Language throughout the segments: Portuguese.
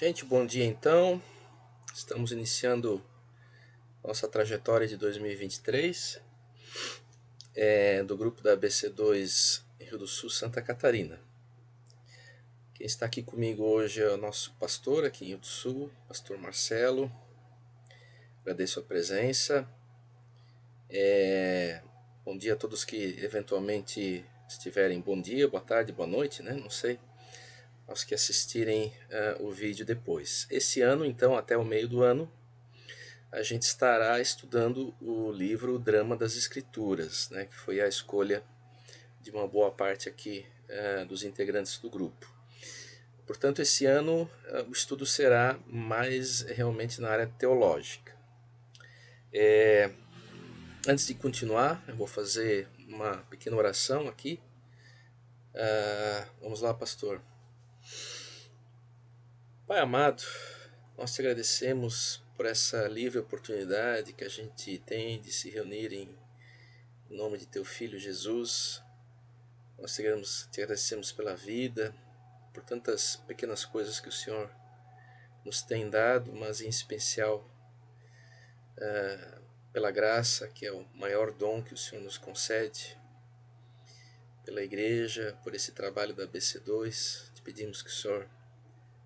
Gente, bom dia então. Estamos iniciando nossa trajetória de 2023, do grupo da ABC2 em Rio do Sul, Santa Catarina. Quem está aqui comigo hoje é o nosso pastor aqui em Rio do Sul, pastor Marcelo. Agradeço a presença. Bom dia a todos que eventualmente estiverem. Bom dia, boa tarde, boa noite, né? Não sei. Aos que assistirem o vídeo depois. Esse ano, então, até o meio do ano, a gente estará estudando o livro Drama das Escrituras, né, que foi a escolha de uma boa parte aqui dos integrantes do grupo. Portanto, esse ano o estudo será mais realmente na área teológica. Antes de continuar, eu vou fazer uma pequena oração aqui. Vamos lá, pastor. Pai amado, nós te agradecemos por essa livre oportunidade que a gente tem de se reunir em nome de teu Filho Jesus. Nós te agradecemos pela vida, por tantas pequenas coisas que o Senhor nos tem dado, mas em especial pela graça, que é o maior dom que o Senhor nos concede, pela igreja, por esse trabalho da BC2. Te pedimos que o Senhor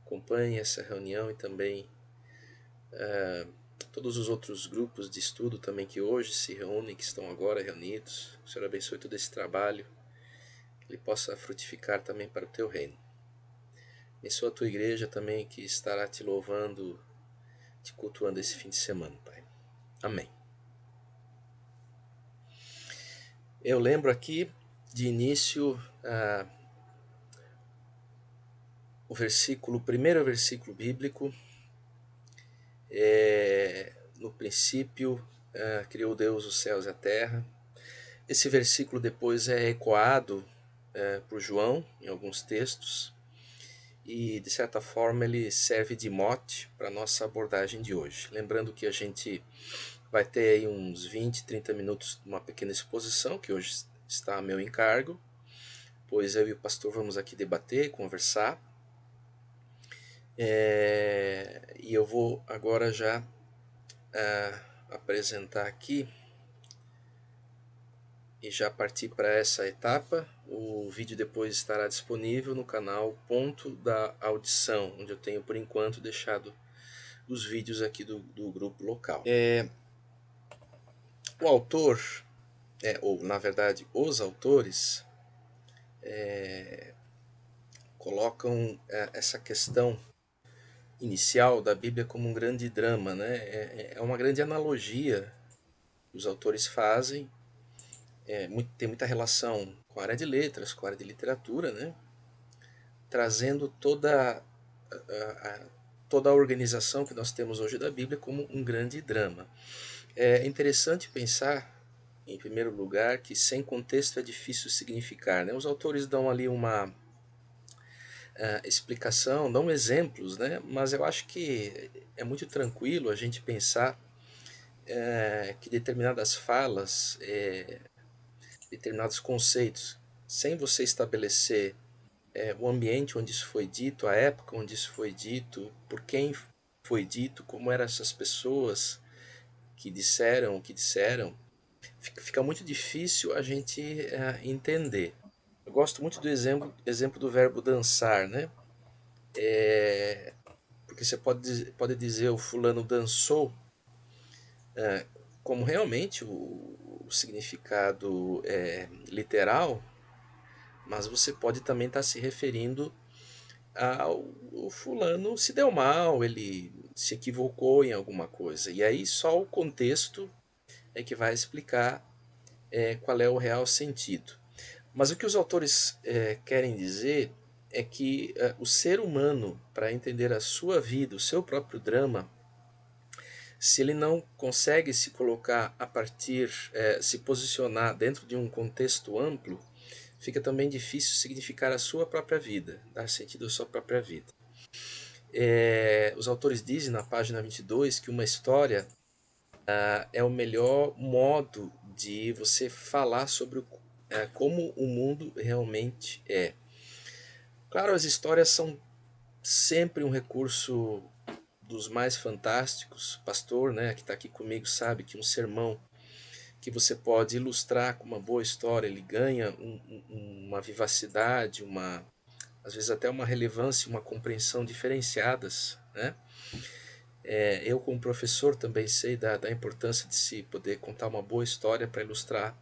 acompanhe essa reunião e também todos os outros grupos de estudo também que hoje se reúnem, que estão agora reunidos. O Senhor abençoe todo esse trabalho, que ele possa frutificar também para o teu reino. Abençoa a tua igreja também, que estará te louvando, te cultuando esse fim de semana, Pai. Amém. Eu lembro aqui de início o primeiro versículo bíblico. No princípio criou Deus os céus e a terra. Esse versículo depois é ecoado por João em alguns textos e de certa forma ele serve de mote para a nossa abordagem de hoje. Lembrando que a gente vai ter aí uns 20, 30 minutos de uma pequena exposição, que hoje está a meu encargo, pois eu e o pastor vamos aqui debater, conversar. E eu vou agora já apresentar aqui e já partir para essa etapa. O vídeo depois estará disponível no canal Ponto da Audição, onde eu tenho por enquanto deixado os vídeos aqui do grupo local. O autor, ou na verdade os autores, colocam essa questão inicial da Bíblia como um grande drama, né? É uma grande analogia que os autores fazem, tem muita relação com a área de letras, com a área de literatura, né? Trazendo toda a organização que nós temos hoje da Bíblia como um grande drama. É interessante pensar, em primeiro lugar, que sem contexto é difícil significar, né? Os autores dão ali uma explicação, dão exemplos, né? Mas eu acho que é muito tranquilo a gente pensar que determinadas falas, determinados conceitos, sem você estabelecer o ambiente onde isso foi dito, a época onde isso foi dito, por quem foi dito, como eram essas pessoas que disseram o que disseram, fica muito difícil a gente entender. Eu gosto muito do exemplo do verbo dançar, né? Porque você pode dizer o fulano dançou, como realmente o significado literal, mas você pode também estar se referindo ao o fulano se deu mal, ele se equivocou em alguma coisa. E aí só o contexto é que vai explicar qual é o real sentido. Mas o que os autores querem dizer é que o ser humano, para entender a sua vida, o seu próprio drama, se ele não consegue se colocar a partir, se posicionar dentro de um contexto amplo, fica também difícil significar a sua própria vida, dar sentido à sua própria vida. Os autores dizem na página 22 que uma história é o melhor modo de você falar sobre como o mundo realmente é. Claro, as histórias sempre um recurso dos mais fantásticos. Pastor, né, que está aqui comigo, sabe que um sermão que você pode ilustrar com uma boa história, ele ganha uma vivacidade, às vezes até uma relevância, uma compreensão diferenciadas, né? Eu, como professor, também sei da importância de se poder contar uma boa história para ilustrar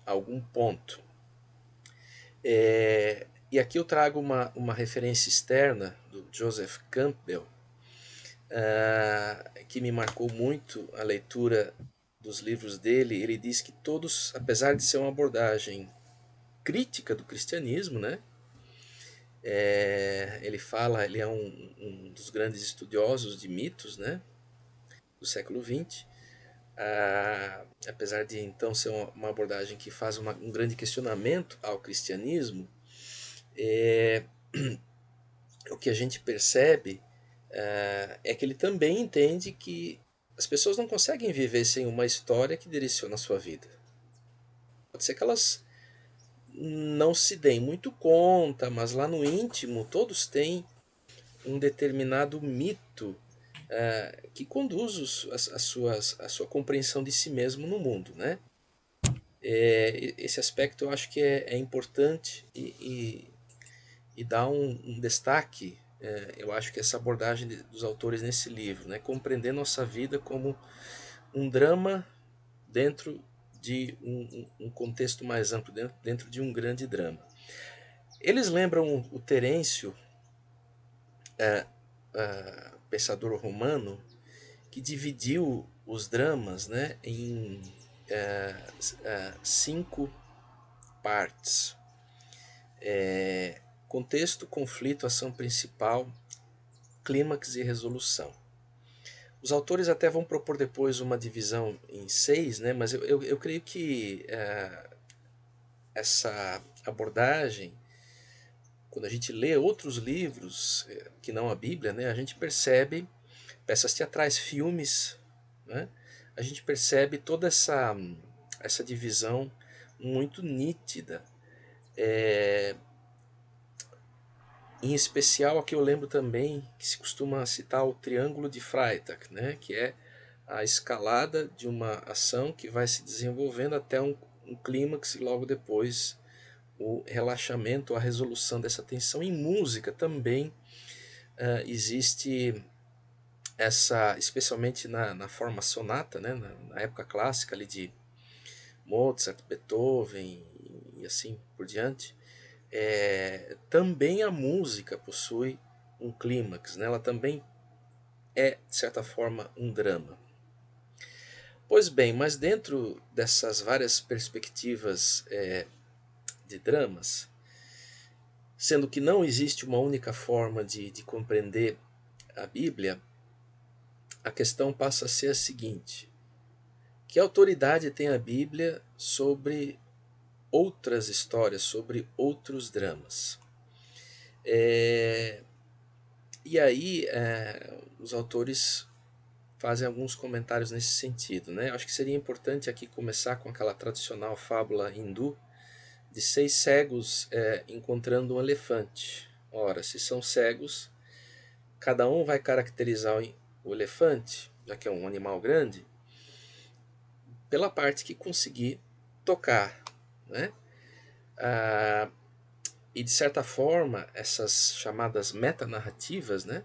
algum ponto. E aqui eu trago uma referência externa do Joseph Campbell, que me marcou muito a leitura dos livros dele. Ele diz que todos, apesar de ser uma abordagem crítica do cristianismo, né? Ele é um dos grandes estudiosos de mitos, né? Do século XX. Apesar de então ser uma abordagem que faz um grande questionamento ao cristianismo, o que a gente percebe é que ele também entende que as pessoas não conseguem viver sem uma história que direciona a sua vida. Pode ser que elas não se deem muito conta, mas lá no íntimo todos têm um determinado mito que conduz a sua compreensão de si mesmo no mundo, né? Esse aspecto eu acho que é importante e dá um destaque. Eu acho que essa abordagem dos autores nesse livro, né? Compreender nossa vida como um drama dentro de um contexto mais amplo, dentro de um grande drama. Eles lembram o Terêncio, pensador romano, que dividiu os dramas, né, em 5 partes. Contexto, conflito, ação principal, clímax e resolução. Os autores até vão propor depois uma divisão em 6, né, mas eu creio que essa abordagem, quando a gente lê outros livros que não a Bíblia, né, a gente percebe peças teatrais, filmes, né, a gente percebe toda essa divisão muito nítida. Em especial, aqui eu lembro também que se costuma citar o Triângulo de Freytag, né, que é a escalada de uma ação que vai se desenvolvendo até um clímax e logo depois o relaxamento, a resolução dessa tensão. Em música também existe essa, especialmente na forma sonata, né, na época clássica ali de Mozart, Beethoven e assim por diante, também a música possui um clímax, né? Ela também é, de certa forma, um drama. Pois bem, mas dentro dessas várias perspectivas de dramas, sendo que não existe uma única forma de compreender a Bíblia, a questão passa a ser a seguinte: que autoridade tem a Bíblia sobre outras histórias, sobre outros dramas? E aí os autores fazem alguns comentários nesse sentido, né? Acho que seria importante aqui começar com aquela tradicional fábula hindu de 6 cegos encontrando um elefante. Ora, se são cegos, cada um vai caracterizar o elefante, já que é um animal grande, pela parte que conseguir tocar, né? E de certa forma, essas chamadas metanarrativas, né?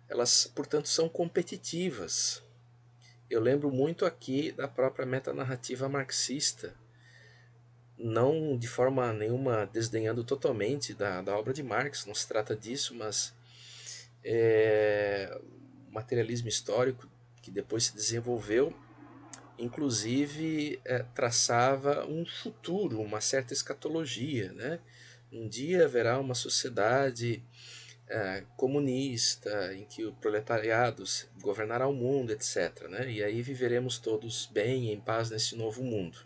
Elas, portanto, são competitivas. Eu lembro muito aqui da própria metanarrativa marxista, não de forma nenhuma desdenhando totalmente da obra de Marx, não se trata disso, mas o materialismo histórico que depois se desenvolveu, inclusive traçava um futuro, uma certa escatologia, né? Um dia haverá uma sociedade comunista em que o proletariado governará o mundo, etc., né? E aí viveremos todos bem, em paz nesse novo mundo.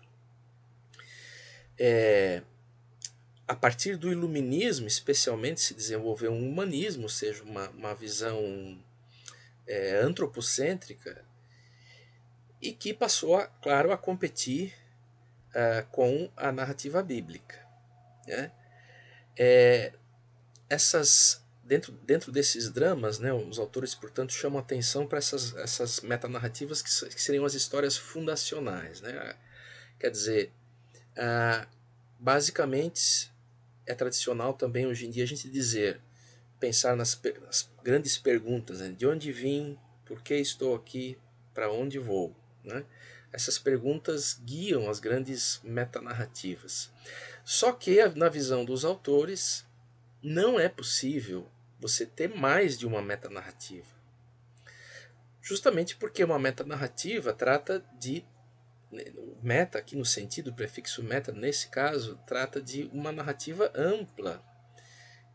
A partir do iluminismo, especialmente, se desenvolveu um humanismo, ou seja, uma visão antropocêntrica, e que passou, claro, a competir com a narrativa bíblica, né? Essas dentro desses dramas, né, os autores, portanto, chamam atenção para essas metanarrativas que seriam as histórias fundacionais. Né? Quer dizer, ah, basicamente é tradicional também hoje em dia a gente pensar nas grandes perguntas, né? De onde vim, por que estou aqui, para onde vou. Né? Essas perguntas guiam as grandes metanarrativas. Só que, na visão dos autores, não é possível você ter mais de uma metanarrativa. Justamente porque uma metanarrativa trata de. Meta, aqui no sentido, o prefixo meta, nesse caso, trata de uma narrativa ampla,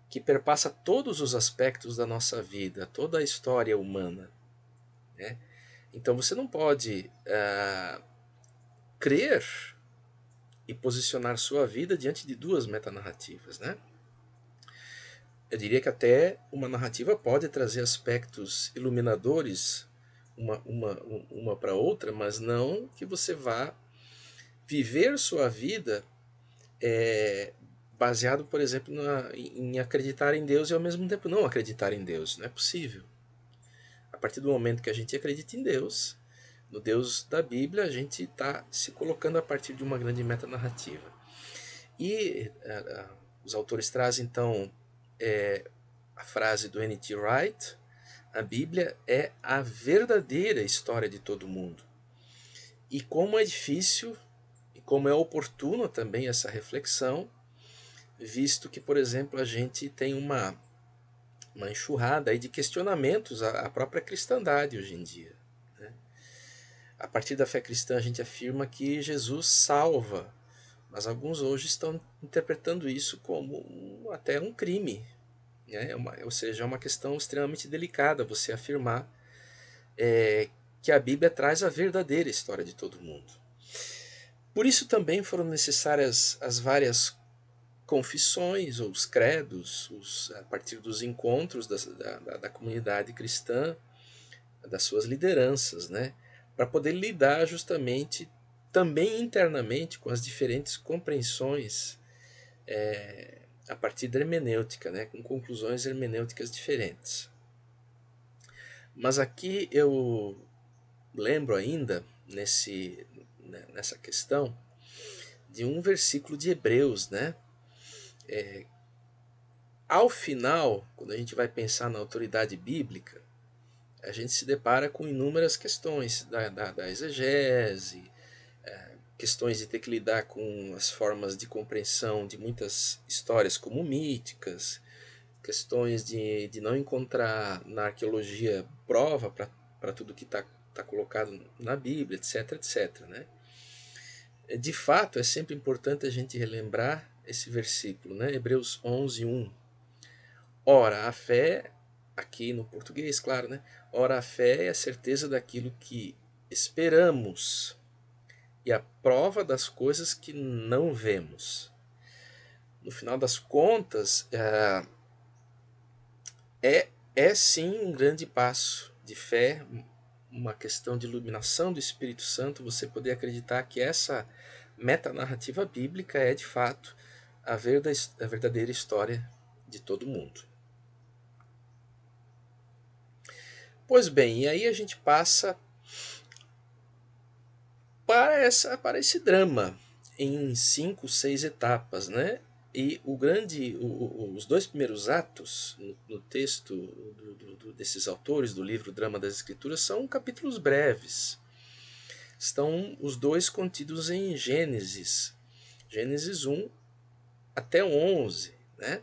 que perpassa todos os aspectos da nossa vida, toda a história humana. Né? Então você não pode crer e posicionar sua vida diante de duas metanarrativas. Né? Eu diria que até uma narrativa pode trazer aspectos iluminadores uma para outra, mas não que você vá viver sua vida baseado, por exemplo, em acreditar em Deus e ao mesmo tempo não acreditar em Deus. Não é possível. A partir do momento que a gente acredita em Deus, no Deus da Bíblia, a gente está se colocando a partir de uma grande metanarrativa. E os autores trazem, então, a frase do N.T. Wright: a Bíblia é a verdadeira história de todo mundo. E como é difícil e como é oportuna também essa reflexão, visto que, por exemplo, a gente tem uma enxurrada aí de questionamentos à própria cristandade hoje em dia. Né? A partir da fé cristã a gente afirma que Jesus salva, mas alguns hoje estão interpretando isso como até um crime. Né? Ou seja, é uma questão extremamente delicada você afirmar que a Bíblia traz a verdadeira história de todo mundo. Por isso também foram necessárias as várias confissões ou os credos, a partir dos encontros da comunidade cristã, das suas lideranças, né? Para poder lidar justamente também internamente com as diferentes compreensões a partir da hermenêutica, né? Com conclusões hermenêuticas diferentes. Mas aqui eu lembro ainda, nessa questão, de um versículo de Hebreus, né? Ao final, quando a gente vai pensar na autoridade bíblica, a gente se depara com inúmeras questões da exegese, questões de ter que lidar com as formas de compreensão de muitas histórias como míticas, questões de não encontrar na arqueologia prova para tudo que está colocado na Bíblia, etc, etc. Né? De fato, é sempre importante a gente relembrar esse versículo, né? Hebreus 11:1. Ora, a fé, aqui no português, claro, né? Ora, a fé é a certeza daquilo que esperamos e a prova das coisas que não vemos. No final das contas, é sim um grande passo de fé, uma questão de iluminação do Espírito Santo, você poder acreditar que essa metanarrativa bíblica é de fato a verdadeira história de todo mundo. Pois bem, e aí a gente passa para esse drama em 5, 6 etapas, né? E os dois primeiros atos no texto desses autores do livro Drama das Escrituras são capítulos breves. Estão os dois contidos em Gênesis 1 até 11, né?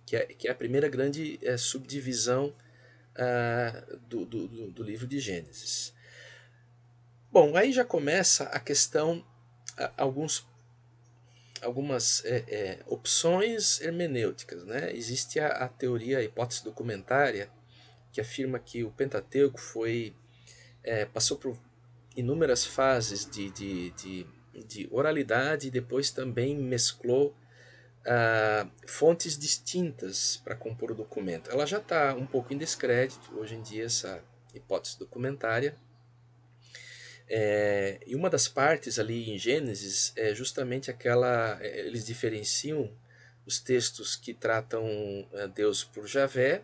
Que é a primeira grande subdivisão do livro de Gênesis. Bom, aí já começa a questão, algumas opções hermenêuticas. Né? Existe a teoria, a hipótese documentária, que afirma que o Pentateuco passou por inúmeras fases de oralidade e depois também mesclou fontes distintas para compor o documento. Ela já está um pouco em descrédito hoje em dia, essa hipótese documentária. E uma das partes ali em Gênesis é justamente aquela. Eles diferenciam os textos que tratam Deus por Javé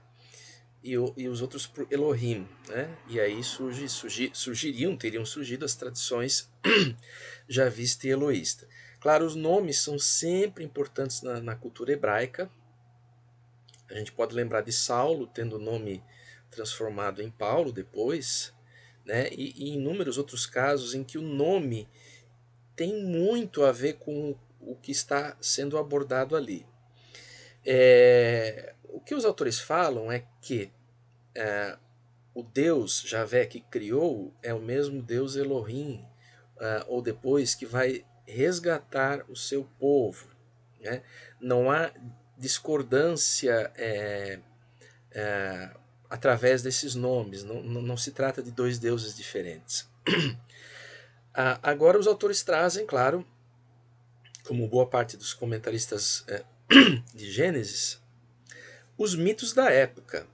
e os outros por Elohim, né? E aí teriam surgido as tradições javista e eloísta. Claro, os nomes são sempre importantes na cultura hebraica. A gente pode lembrar de Saulo tendo o nome transformado em Paulo depois, né? E inúmeros outros casos em que o nome tem muito a ver com o que está sendo abordado ali. O que os autores falam é que o Deus Javé que criou é o mesmo Deus Elohim, ou depois que vai resgatar o seu povo. Né? Não há discordância através desses nomes, não se trata de dois deuses diferentes. Agora os autores trazem, claro, como boa parte dos comentaristas de Gênesis, os mitos da época.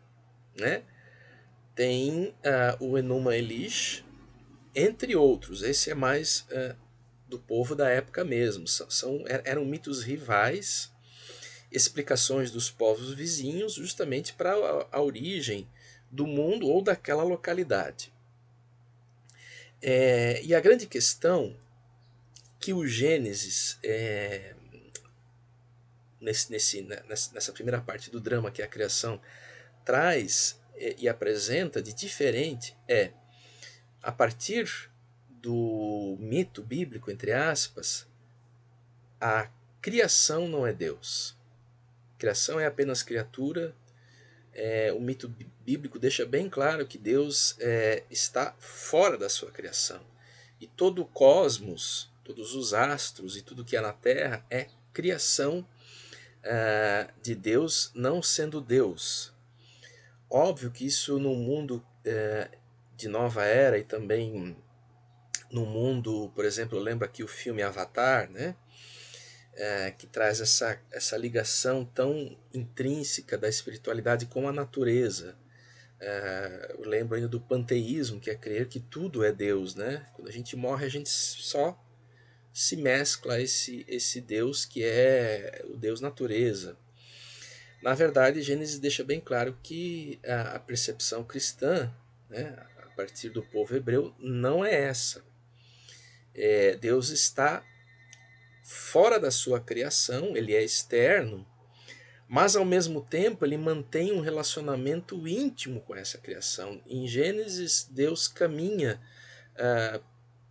Né? Tem o Enuma Elish, entre outros. Esse é mais do povo da época mesmo. Eram mitos rivais, explicações dos povos vizinhos, justamente para a origem do mundo ou daquela localidade. E a grande questão que o Gênesis, nessa primeira parte do drama, que é a criação, traz e apresenta de diferente a partir do mito bíblico, entre aspas, a criação não é Deus. A criação é apenas criatura. O mito bíblico deixa bem claro que Deus está fora da sua criação. E todo o cosmos, todos os astros e tudo que há na Terra é criação de Deus, não sendo Deus. Óbvio que isso no mundo de nova era e também no mundo, por exemplo, eu lembro aqui o filme Avatar, né? Que traz essa ligação tão intrínseca da espiritualidade com a natureza. Eu lembro ainda do panteísmo, que é crer que tudo é Deus. Né? Quando a gente morre, a gente só se mescla a esse Deus que é o Deus natureza. Na verdade, Gênesis deixa bem claro que a percepção cristã, né, a partir do povo hebreu, não é essa. Deus está fora da sua criação, ele é externo, mas ao mesmo tempo ele mantém um relacionamento íntimo com essa criação. Em Gênesis, Deus caminha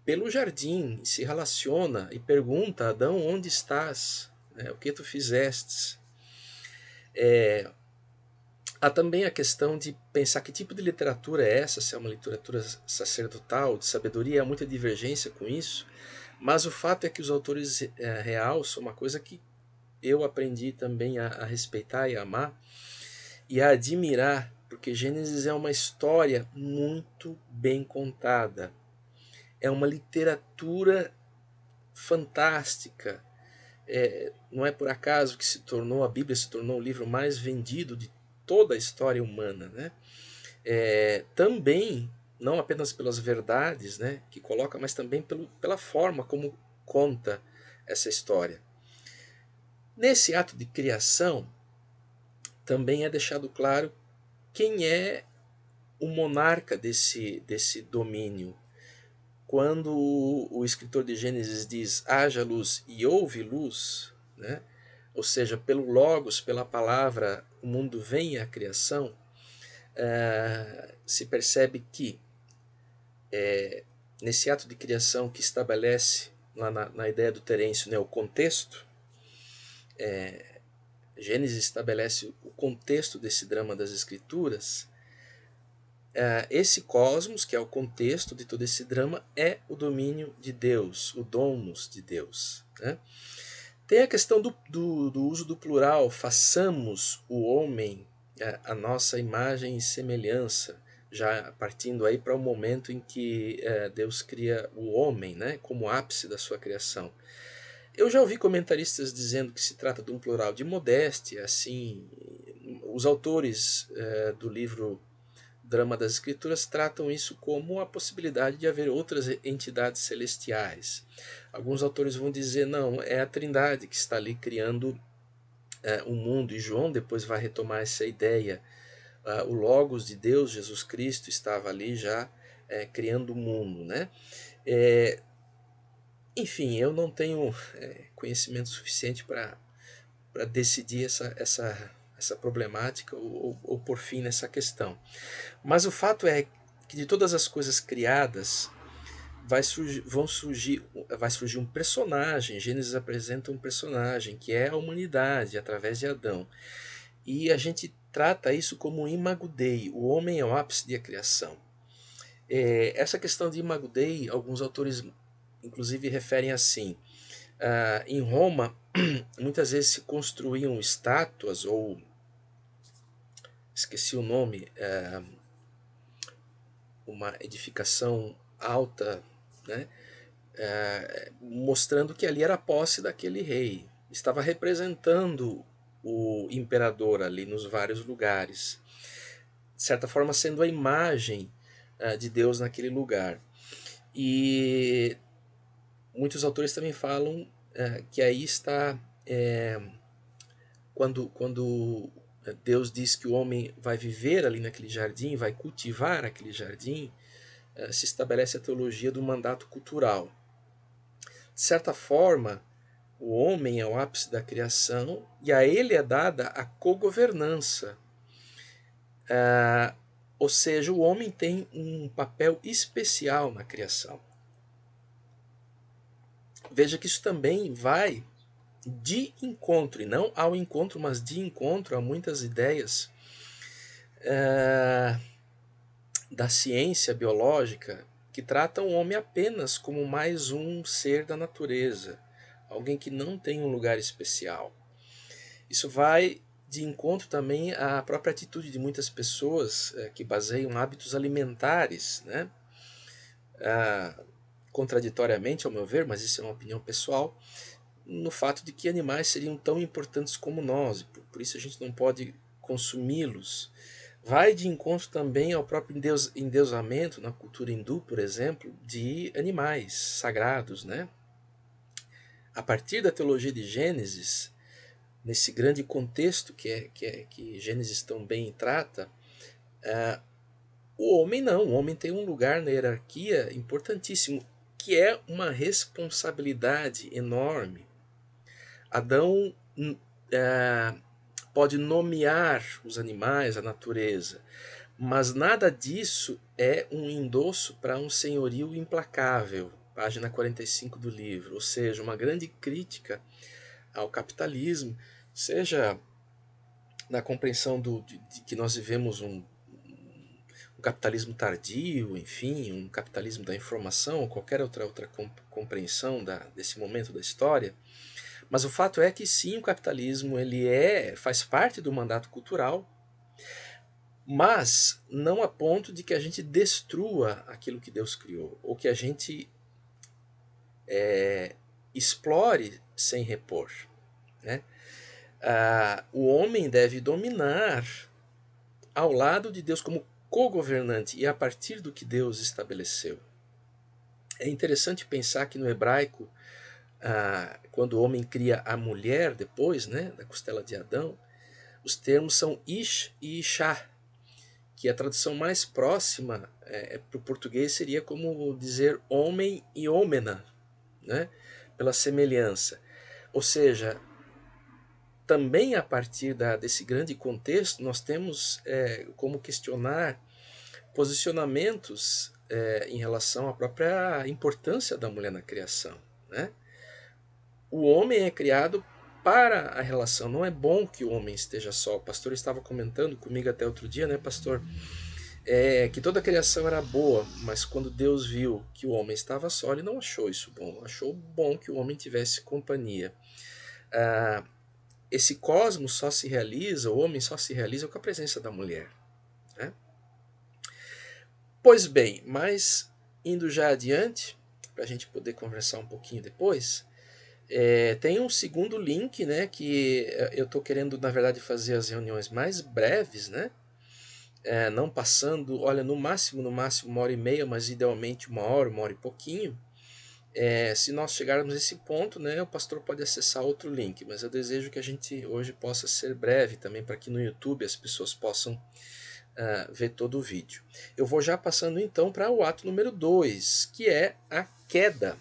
pelo jardim, se relaciona e pergunta a Adão: onde estás? O que tu fizestes? Há também a questão de pensar que tipo de literatura é essa, se é uma literatura sacerdotal, de sabedoria. Há muita divergência com isso, mas o fato é que os autores realçam uma coisa que eu aprendi também a respeitar e a amar e a admirar, porque Gênesis é uma história muito bem contada. É uma literatura fantástica. Não é por acaso que a Bíblia se tornou o livro mais vendido de toda a história humana. Né? Também, não apenas pelas verdades, né, que coloca, mas também pela forma como conta essa história. Nesse ato de criação, também é deixado claro quem é o monarca desse domínio. Quando o escritor de Gênesis diz haja luz e houve luz, né? Ou seja, pelo Logos, pela palavra, o mundo vem à criação, se percebe que nesse ato de criação que estabelece lá na ideia do Terêncio, né, o contexto, Gênesis estabelece o contexto desse drama das Escrituras. Esse cosmos, que é o contexto de todo esse drama, é o domínio de Deus, o domus de Deus. Né? Tem a questão do uso do plural, façamos o homem a nossa imagem e semelhança, já partindo aí para o momento em que Deus cria o homem, né, como ápice da sua criação. Eu já ouvi comentaristas dizendo que se trata de um plural de modéstia, assim, os autores do livro Drama das Escrituras tratam isso como a possibilidade de haver outras entidades celestiais. Alguns autores vão dizer, não, é a Trindade que está ali criando o mundo, e João depois vai retomar essa ideia o Logos de Deus, Jesus Cristo, estava ali já criando o mundo, né? É, enfim, eu não tenho conhecimento suficiente para decidir essa problemática ou por fim nessa questão. Mas o fato é que de todas as coisas criadas vai surgir um personagem. Gênesis apresenta um personagem que é a humanidade através de Adão. E a gente trata isso como Imago Dei, o homem é o ápice da criação. Essa questão de Imago Dei, alguns autores inclusive referem assim. Em Roma, muitas vezes se construíam estátuas, ou esqueci o nome, uma edificação alta, né? Mostrando que ali era a posse daquele rei. Estava representando o imperador ali nos vários lugares. De certa forma, sendo a imagem de Deus naquele lugar. E muitos autores também falam que aí está quando Deus diz que o homem vai viver ali naquele jardim, vai cultivar aquele jardim, se estabelece a teologia do mandato cultural. De certa forma, o homem é o ápice da criação e a ele é dada a cogovernança. Ou seja, o homem tem um papel especial na criação. Veja que isso também vai de encontro, e não ao encontro, mas de encontro a muitas ideias da ciência biológica que tratam o homem apenas como mais um ser da natureza, alguém que não tem um lugar especial. Isso vai de encontro também à própria atitude de muitas pessoas que baseiam hábitos alimentares, né? Contraditoriamente, ao meu ver, mas isso é uma opinião pessoal, no fato de que animais seriam tão importantes como nós, e por isso a gente não pode consumi-los. Vai de encontro também ao próprio endeusamento, na cultura hindu, por exemplo, de animais sagrados, né? A partir da teologia de Gênesis, nesse grande contexto que Gênesis tão bem trata, o homem não, o homem tem um lugar na hierarquia importantíssimo, que é uma responsabilidade enorme. Adão pode nomear os animais, a natureza, mas nada disso é um endosso para um senhorio implacável, página 45 do livro, ou seja, uma grande crítica ao capitalismo, seja na compreensão de que nós vivemos um capitalismo tardio, enfim, um capitalismo da informação, ou qualquer outra compreensão desse momento da história. Mas o fato é que sim, o capitalismo faz parte do mandato cultural, mas não a ponto de que a gente destrua aquilo que Deus criou, ou que a gente explore sem repor, né? O homem deve dominar ao lado de Deus como co-governante e a partir do que Deus estabeleceu. É interessante pensar que no hebraico, quando o homem cria a mulher depois, né, da costela de Adão, os termos são ish e ishá, que a tradução mais próxima para o português seria como dizer homem e homena, né, pela semelhança. Ou seja, também a partir desse grande contexto, nós temos como questionar posicionamentos em relação à própria importância da mulher na criação, né? O homem é criado para a relação. Não é bom que o homem esteja só. O pastor estava comentando comigo até outro dia, né, pastor? Que toda a criação era boa, mas quando Deus viu que o homem estava só, ele não achou isso bom. Achou bom que o homem tivesse companhia. Esse cosmos só se realiza, o homem só se realiza com a presença da mulher, né? Pois bem, mas indo já adiante, para a gente poder conversar um pouquinho depois, tem um segundo link, né, que eu estou querendo, na verdade, fazer as reuniões mais breves, né, não passando, olha, no máximo 1h30, mas idealmente 1 hora e pouquinho. Se nós chegarmos a esse ponto, né, o pastor pode acessar outro link, mas eu desejo que a gente hoje possa ser breve também, para que no YouTube as pessoas possam ver todo o vídeo. Eu vou já passando então para o ato número 2, que é a queda.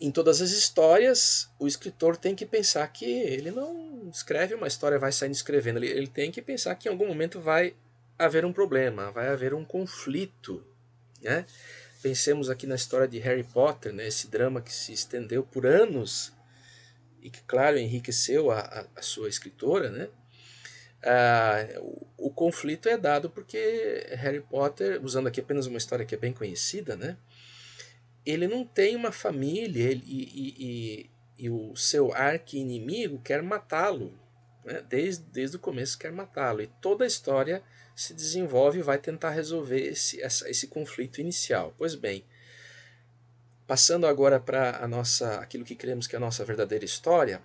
Em todas as histórias, o escritor tem que pensar que ele não escreve uma história, vai saindo escrevendo. Ele tem que pensar que em algum momento vai haver um problema, vai haver um conflito, né? Pensemos aqui na história de Harry Potter, né? Esse drama que se estendeu por anos e que, claro, enriqueceu a sua escritora, né? O conflito é dado porque Harry Potter, usando aqui apenas uma história que é bem conhecida, né? Ele não tem uma família e o seu arqui-inimigo quer matá-lo. Né? Desde o começo quer matá-lo. E toda a história se desenvolve e vai tentar resolver esse conflito inicial. Pois bem, passando agora para aquilo que cremos que é a nossa verdadeira história,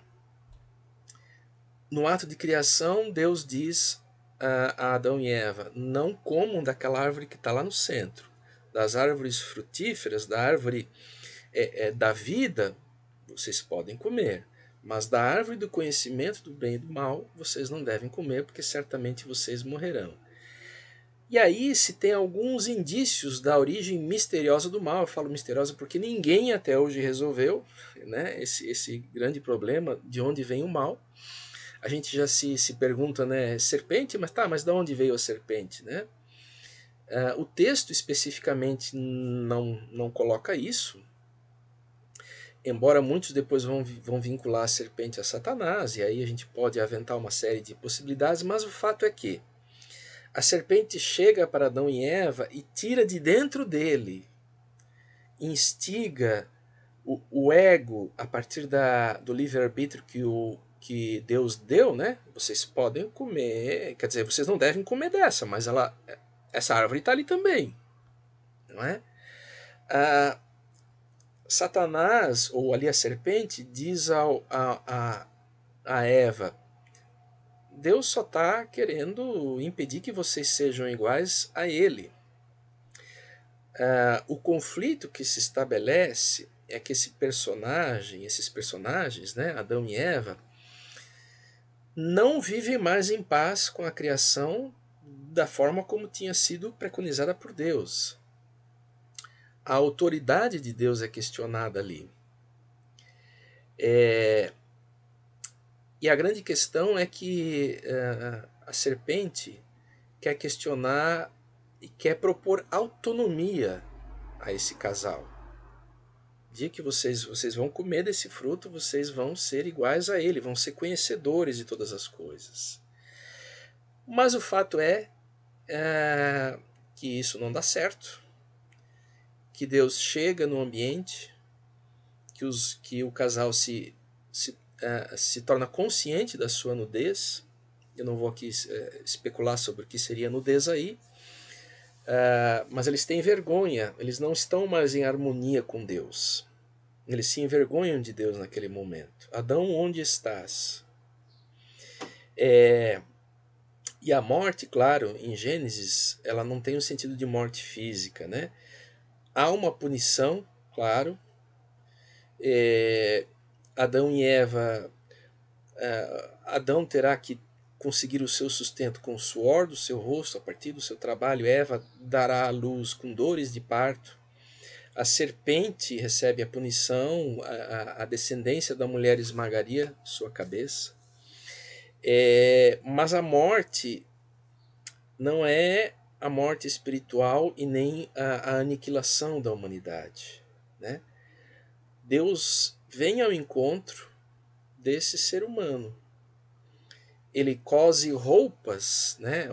no ato de criação, Deus diz a Adão e Eva: não comam daquela árvore que está lá no centro. Das árvores frutíferas, da árvore da vida, vocês podem comer, mas da árvore do conhecimento do bem e do mal, vocês não devem comer, porque certamente vocês morrerão. E aí se tem alguns indícios da origem misteriosa do mal. Eu falo misteriosa porque ninguém até hoje resolveu, né, esse grande problema de onde vem o mal. A gente já se pergunta, né, serpente, mas de onde veio a serpente, né? O texto especificamente não coloca isso, embora muitos depois vão vincular a serpente a Satanás, e aí a gente pode aventar uma série de possibilidades, mas o fato é que a serpente chega para Adão e Eva e tira de dentro dele, instiga o ego a partir do livre-arbítrio que Deus deu, né? Vocês podem comer, quer dizer, vocês não devem comer dessa, mas essa árvore está ali também, não é? Satanás, ou ali a serpente, diz a Eva: Deus só está querendo impedir que vocês sejam iguais a Ele. O conflito que se estabelece é que esses personagens, né, Adão e Eva, não vivem mais em paz com a criação da forma como tinha sido preconizada por Deus. A autoridade de Deus é questionada ali. E a grande questão é que a serpente quer questionar e quer propor autonomia a esse casal. De que vocês vão comer desse fruto, vocês vão ser iguais a ele, vão ser conhecedores de todas as coisas. Mas o fato é que isso não dá certo, que Deus chega no ambiente, que o casal se torna consciente da sua nudez. Eu não vou aqui especular sobre o que seria nudez aí, mas eles têm vergonha, eles não estão mais em harmonia com Deus. Eles se envergonham de Deus naquele momento. Adão, onde estás? E a morte, claro, em Gênesis, ela não tem o sentido de morte física, né? Há uma punição, claro. Adão e Eva, Adão terá que conseguir o seu sustento com o suor do seu rosto, a partir do seu trabalho. Eva dará à luz com dores de parto. A serpente recebe a punição, a descendência da mulher esmagaria sua cabeça. Mas a morte não é a morte espiritual e nem a aniquilação da humanidade, né? Deus vem ao encontro desse ser humano. Ele cose roupas, né?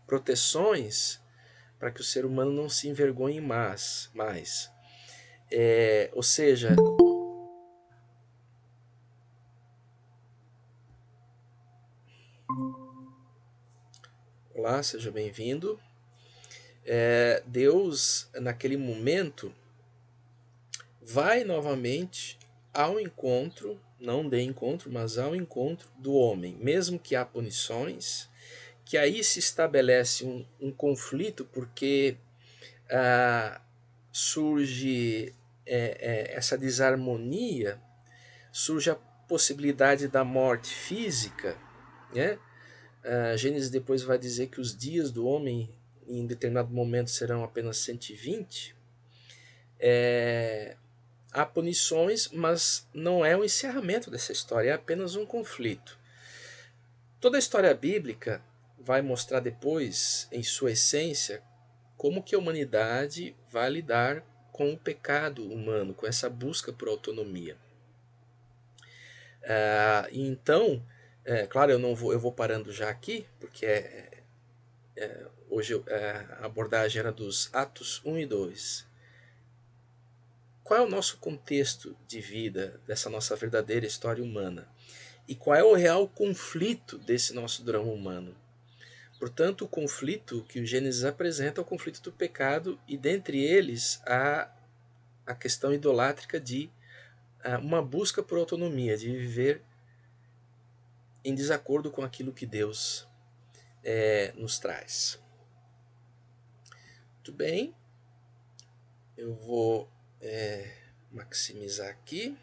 Proteções para que o ser humano não se envergonhe mais. Ou seja, olá, seja bem-vindo. Deus, naquele momento, vai novamente ao encontro, não de encontro, mas ao encontro do homem, mesmo que há punições, que aí se estabelece um conflito, porque surge essa desarmonia, surge a possibilidade da morte física, né? Gênesis depois vai dizer que os dias do homem em determinado momento serão apenas 120. Há punições, mas não é o encerramento dessa história, é apenas um conflito. Toda a história bíblica vai mostrar depois, em sua essência, como que a humanidade vai lidar com o pecado humano, com essa busca por autonomia. Então, claro, eu vou parando já aqui, porque hoje a abordagem era dos Atos 1 e 2. Qual é o nosso contexto de vida dessa nossa verdadeira história humana? E qual é o real conflito desse nosso drama humano? Portanto, o conflito que o Gênesis apresenta é o conflito do pecado, e dentre eles a questão idolátrica de uma busca por autonomia, de viver em desacordo com aquilo que Deus nos traz. Muito bem, eu vou maximizar aqui,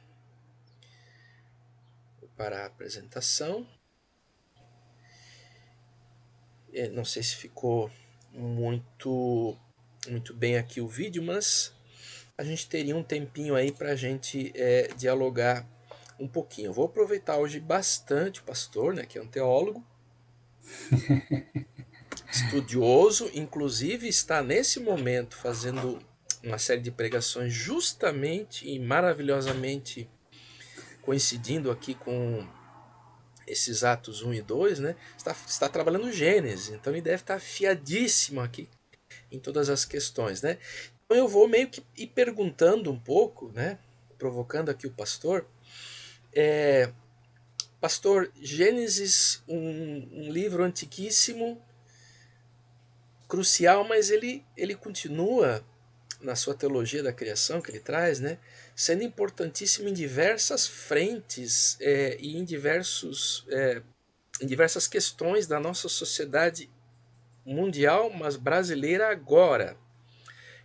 vou parar a apresentação. Não sei se ficou muito bem aqui o vídeo, mas a gente teria um tempinho aí para a gente dialogar um pouquinho. Eu vou aproveitar hoje bastante o pastor, né, que é um teólogo, estudioso, inclusive está nesse momento fazendo uma série de pregações justamente e maravilhosamente coincidindo aqui com esses Atos 1 e 2, né? Está trabalhando Gênesis, então ele deve estar afiadíssimo aqui em todas as questões, né? Então eu vou meio que ir perguntando um pouco, né? Provocando aqui o pastor. Pastor, Gênesis, um livro antiquíssimo, crucial, mas ele continua na sua teologia da criação que ele traz, né, sendo importantíssimo em diversas frentes e em diversas questões da nossa sociedade mundial, mas brasileira agora.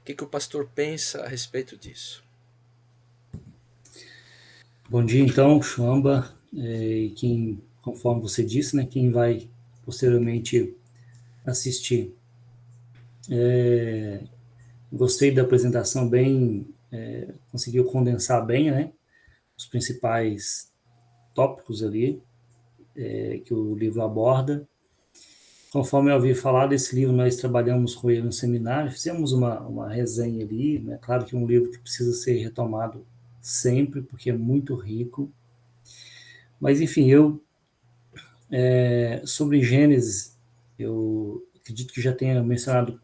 O que o pastor pensa a respeito disso? Bom dia, então, Chuamba, e conforme você disse, né, quem vai posteriormente assistir. Gostei da apresentação, conseguiu condensar bem, né, os principais tópicos ali que o livro aborda. Conforme eu ouvi falar desse livro, nós trabalhamos com ele no seminário, fizemos uma resenha ali, né, claro que é um livro que precisa ser retomado sempre, porque é muito rico. Mas, enfim, sobre Gênesis, eu acredito que já tenha mencionado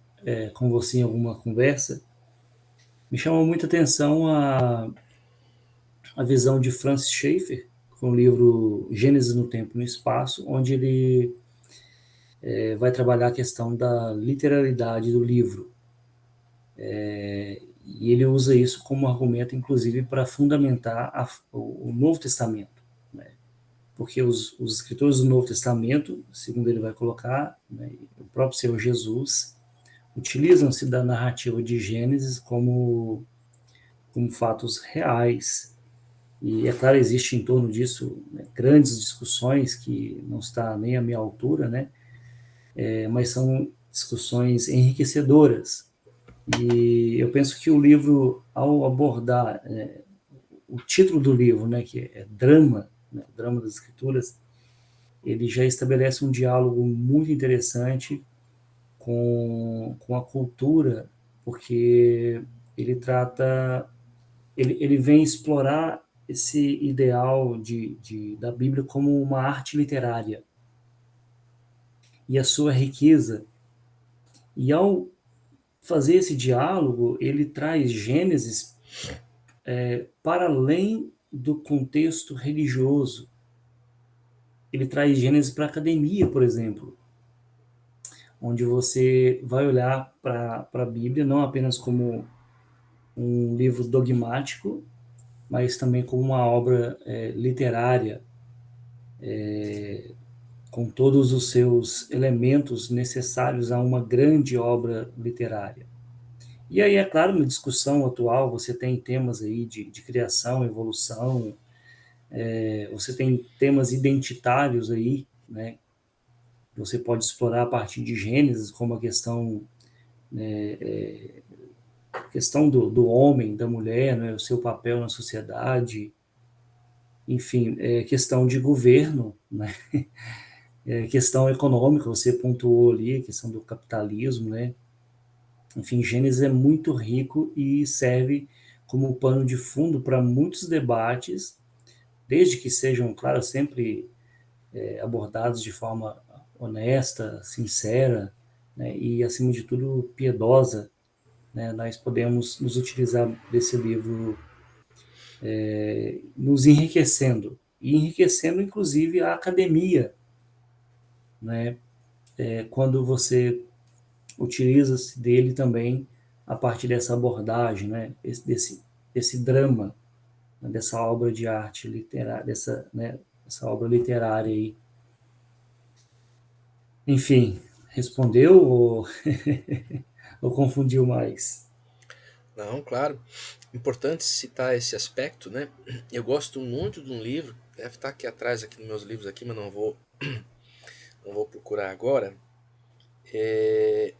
com você em alguma conversa, me chamou muita atenção a visão de Francis Schaeffer, com o livro Gênesis no Tempo e no Espaço, onde ele vai trabalhar a questão da literalidade do livro. E ele usa isso como argumento, inclusive, para fundamentar o Novo Testamento. Né? Porque os escritores do Novo Testamento, segundo ele vai colocar, né, o próprio Senhor Jesus, utilizam-se da narrativa de Gênesis como fatos reais. E, é claro, existe em torno disso, né, grandes discussões que não está nem à minha altura, né, mas são discussões enriquecedoras. E eu penso que o livro, ao abordar o título do livro, né, que é Drama, né, Drama das Escrituras, ele já estabelece um diálogo muito interessante com a cultura, porque ele trata, ele vem explorar esse ideal da Bíblia como uma arte literária e a sua riqueza. E ao fazer esse diálogo, ele traz Gênesis para além do contexto religioso. Ele traz Gênesis para a academia, por exemplo, onde você vai olhar para a Bíblia não apenas como um livro dogmático, mas também como uma obra literária, com todos os seus elementos necessários a uma grande obra literária. E aí, é claro, na discussão atual, você tem temas aí de criação, evolução, você tem temas identitários aí, né, você pode explorar a partir de Gênesis, como a questão do homem, da mulher, né, o seu papel na sociedade, enfim, questão de governo, né, questão econômica, você pontuou ali, a questão do capitalismo, né, enfim, Gênesis é muito rico e serve como pano de fundo para muitos debates, desde que sejam, claro, sempre abordados de forma honesta, sincera, né, e, acima de tudo, piedosa, né, nós podemos nos utilizar desse livro nos enriquecendo, e enriquecendo, inclusive, a academia, né, quando você utiliza-se dele também a partir dessa abordagem, né, desse drama, né, dessa obra de arte literária, essa obra literária aí. Enfim, respondeu ou, ou confundiu mais? Não, claro. Importante citar esse aspecto, né? Eu gosto muito de um livro, deve estar aqui atrás, aqui nos meus livros aqui, mas não vou procurar agora. É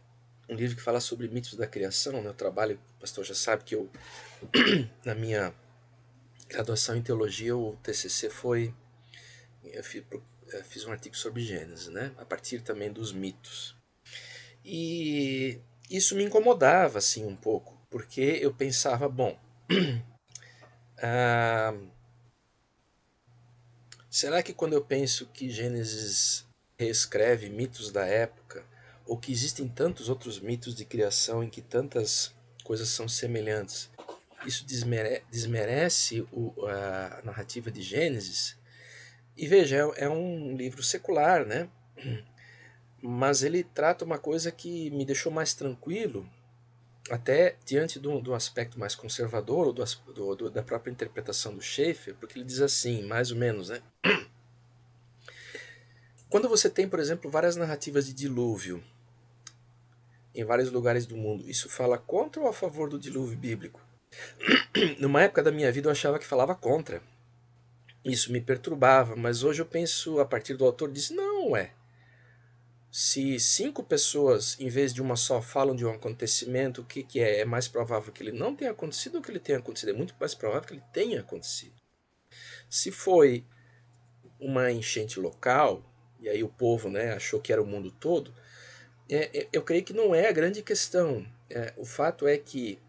um livro que fala sobre mitos da criação, né? Eu trabalho, o pastor já sabe que eu, na minha graduação em teologia, o TCC foi, eu fiz um artigo sobre Gênesis, né? A partir também dos mitos. E isso me incomodava, assim, um pouco, porque eu pensava, bom, ah, será que quando eu penso que Gênesis reescreve mitos da época, ou que existem tantos outros mitos de criação em que tantas coisas são semelhantes, isso desmerece a narrativa de Gênesis? E veja, é um livro secular, né? Mas ele trata uma coisa que me deixou mais tranquilo, até diante do aspecto mais conservador, ou da própria interpretação do Schaeffer, porque ele diz assim, mais ou menos, né? Quando você tem, por exemplo, várias narrativas de dilúvio em vários lugares do mundo, isso fala contra ou a favor do dilúvio bíblico? Numa época da minha vida eu achava que falava contra. Isso me perturbava, mas hoje eu penso, a partir do autor, disse, não, se 5 pessoas, em vez de uma só, falam de um acontecimento, o que, que é? É mais provável que ele não tenha acontecido ou que ele tenha acontecido? É muito mais provável que ele tenha acontecido. Se foi uma enchente local, e aí o povo, né, achou que era o mundo todo, eu creio que não é a grande questão. O fato é que,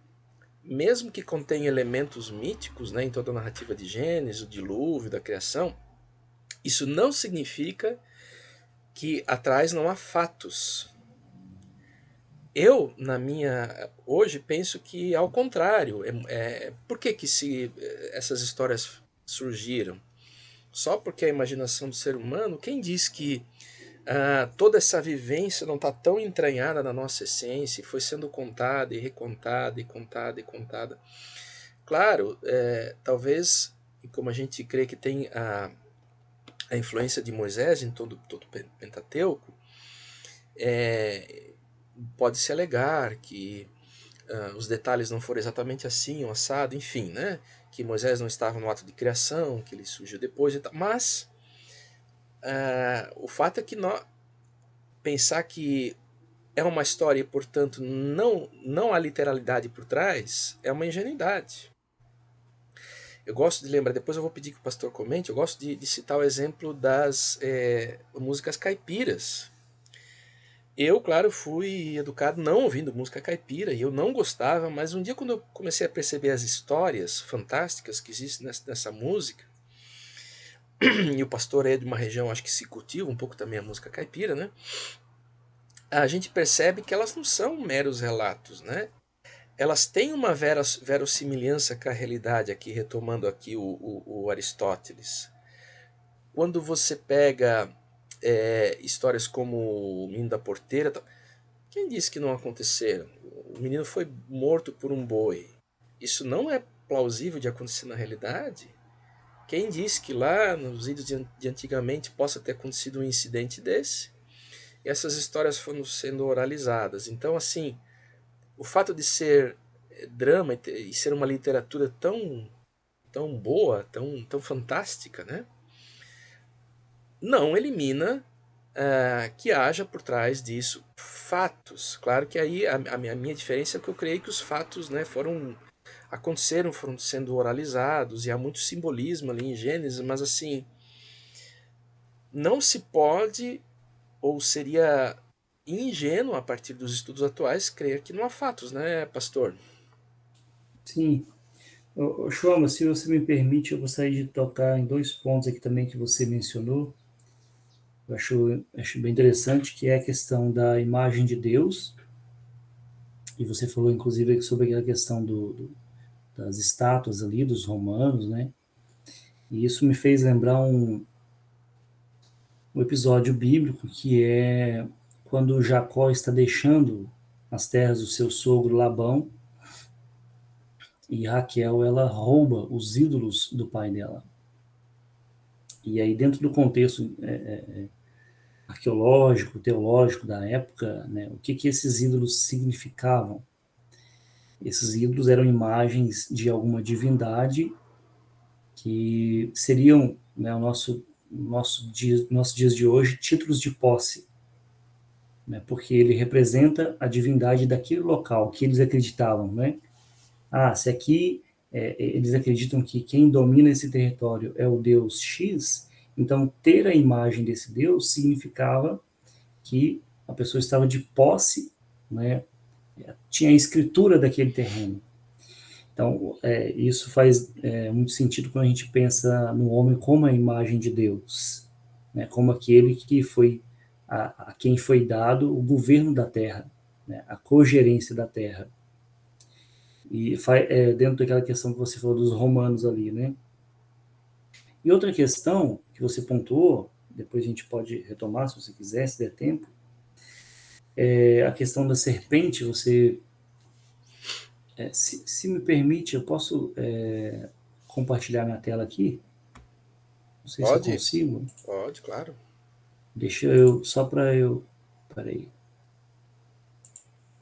mesmo que contenha elementos míticos, né, em toda a narrativa de Gênesis, o dilúvio, da criação, isso não significa que atrás não há fatos. Eu, hoje, penso que ao contrário. Por que que essas histórias surgiram? Só porque a imaginação do ser humano, quem diz que toda essa vivência não está tão entranhada na nossa essência e foi sendo contada e recontada e contada e contada. Claro, talvez, como a gente crê que tem a influência de Moisés em todo o Pentateuco, pode-se alegar que os detalhes não foram exatamente assim, o assado, enfim, né? Que Moisés não estava no ato de criação, que ele surgiu depois e tal. Mas o fato é que pensar que é uma história e, portanto, não há literalidade por trás, é uma ingenuidade. Eu gosto de lembrar, depois eu vou pedir que o pastor comente, eu gosto de citar o exemplo das músicas caipiras. Eu, claro, fui educado não ouvindo música caipira e eu não gostava, mas um dia, quando eu comecei a perceber as histórias fantásticas que existem nessa música, e o pastor é de uma região, acho que se cultiva um pouco também a música caipira, né? A gente percebe que elas não são meros relatos, né? Elas têm uma verossimilhança com a realidade, aqui retomando aqui o Aristóteles. Quando você pega histórias como o Menino da Porteira, quem disse que não aconteceram? O menino foi morto por um boi. Isso não é plausível de acontecer na realidade? Quem disse que lá nos vídeos de antigamente possa ter acontecido um incidente desse? E essas histórias foram sendo oralizadas. Então, assim, o fato de ser drama e ser uma literatura tão boa, tão fantástica, né? Não elimina que haja por trás disso fatos. Claro que aí a minha diferença é que eu creio que os fatos, né, aconteceram, foram sendo oralizados e há muito simbolismo ali em Gênesis, mas assim, não se pode ou seria ingênuo a partir dos estudos atuais crer que não há fatos, né, pastor? Sim. Shoma, se você me permite, eu gostaria de tocar em dois pontos aqui também que você mencionou. Eu acho bem interessante, que é a questão da imagem de Deus, e você falou inclusive sobre aquela questão das estátuas ali, dos romanos, né? E isso me fez lembrar um episódio bíblico que é quando Jacó está deixando as terras do seu sogro Labão, e Raquel, ela rouba os ídolos do pai dela. E aí, dentro do contexto arqueológico, teológico da época, né, o que esses ídolos significavam? Esses ídolos eram imagens de alguma divindade que seriam, né, nossos dias de hoje, títulos de posse, né, porque ele representa a divindade daquele local que eles acreditavam, né? Se aqui eles acreditam que quem domina esse território é o Deus X, então ter a imagem desse Deus significava que a pessoa estava de posse, né? Tinha a escritura daquele terreno. Então, isso faz muito sentido quando a gente pensa no homem como a imagem de Deus, né? Como aquele que foi a quem foi dado o governo da terra, né? A cogerência da terra. E dentro daquela questão que você falou dos romanos ali, né? E outra questão que você pontuou, depois a gente pode retomar se você quiser, se der tempo, é a questão da serpente. Se me permite, eu posso compartilhar minha tela aqui? Não sei se eu Pode? consigo. Pode, claro. Deixa eu, só para eu, peraí.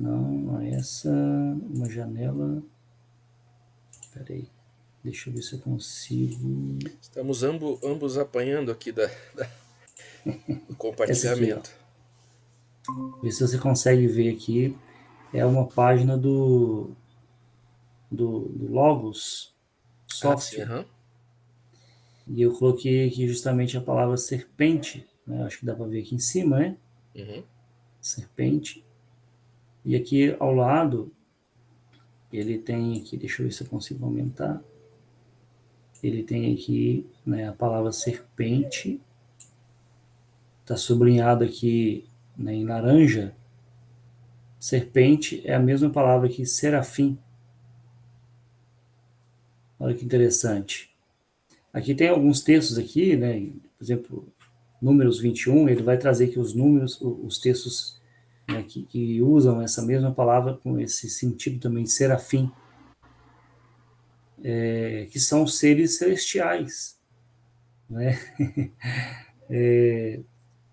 Não é essa, uma janela, peraí. Deixa eu ver se eu consigo. Estamos ambos apanhando aqui do Essa aqui, ó. compartilhamento. Ver se você consegue ver aqui. É uma página do Logos Ah, sim, Software. aham. E eu coloquei aqui justamente a palavra serpente, né? Acho que dá para ver aqui em cima, né? Uhum. Serpente. E aqui ao lado, ele tem aqui, deixa eu ver se eu consigo aumentar. Ele tem aqui, né, a palavra serpente. Está sublinhado aqui, né, em laranja. Serpente é a mesma palavra que serafim. Olha que interessante. Aqui tem alguns textos aqui, né? Por exemplo, Números 21, ele vai trazer aqui os números, os textos, né, que usam essa mesma palavra com esse sentido também de serafim, que são seres celestiais, né?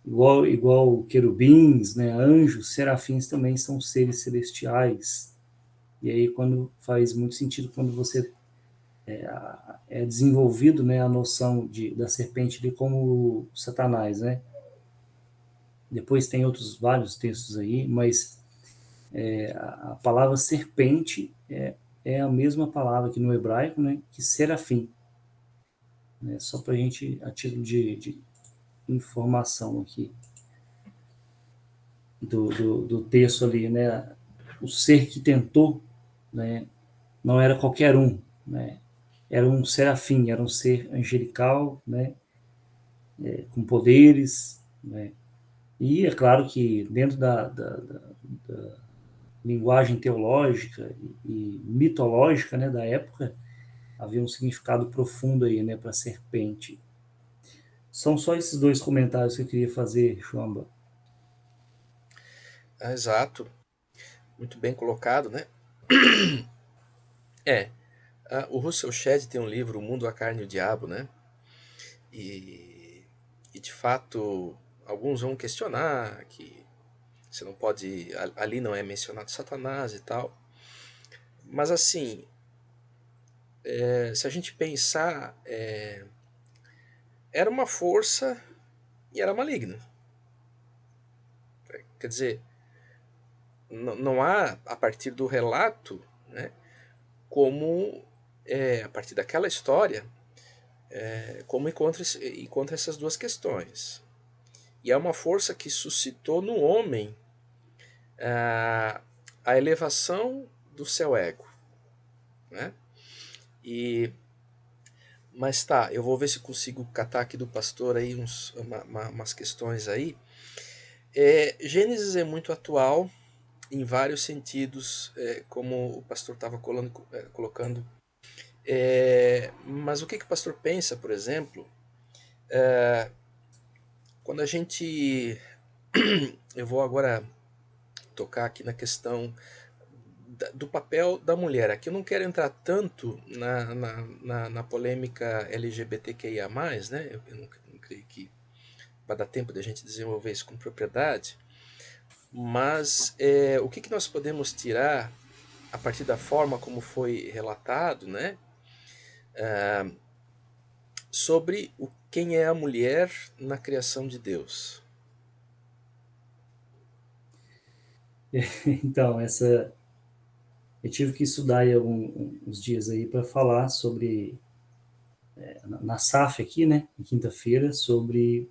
Igual querubins, né? Anjos, serafins também são seres celestiais. E aí quando faz muito sentido quando você desenvolvido, né, a noção da serpente ali como Satanás, né? Depois tem outros vários textos aí, mas a palavra serpente é a mesma palavra aqui no hebraico, né, que serafim, né? Só para a gente, a título de informação aqui do texto ali, né? O ser que tentou, né, não era qualquer um, né? Era um serafim, era um ser angelical, né, com poderes, né? E é claro que dentro da linguagem teológica e mitológica, né, da época, havia um significado profundo aí, né, para serpente. São só esses dois comentários que eu queria fazer, Chuamba. Exato. Muito bem colocado, né? É. O Russell Shedd tem um livro, O Mundo, a Carne e o Diabo, né? E, e de fato, alguns vão questionar que você não pode. Ali não é mencionado Satanás e tal. Mas assim, se a gente pensar, era uma força e era maligna. Quer dizer, não há, a partir do relato, né, como, a partir daquela história, como encontra essas duas questões. E é uma força que suscitou no homem a, a elevação do seu ego. Né? E, mas tá, eu vou ver se consigo catar aqui do pastor aí umas questões aí. Gênesis é muito atual em vários sentidos, como o pastor estava colocando. Mas o que o pastor pensa, por exemplo, quando a gente. Eu vou agora tocar aqui na questão do papel da mulher. Aqui eu não quero entrar tanto na polêmica LGBTQIA+, né? Eu não creio que vai dar tempo de a gente desenvolver isso com propriedade, mas o que nós podemos tirar a partir da forma como foi relatado, né? Sobre quem é a mulher na criação de Deus. Então, eu tive que estudar aí uns dias aí para falar sobre, na SAF aqui, né, em quinta-feira, sobre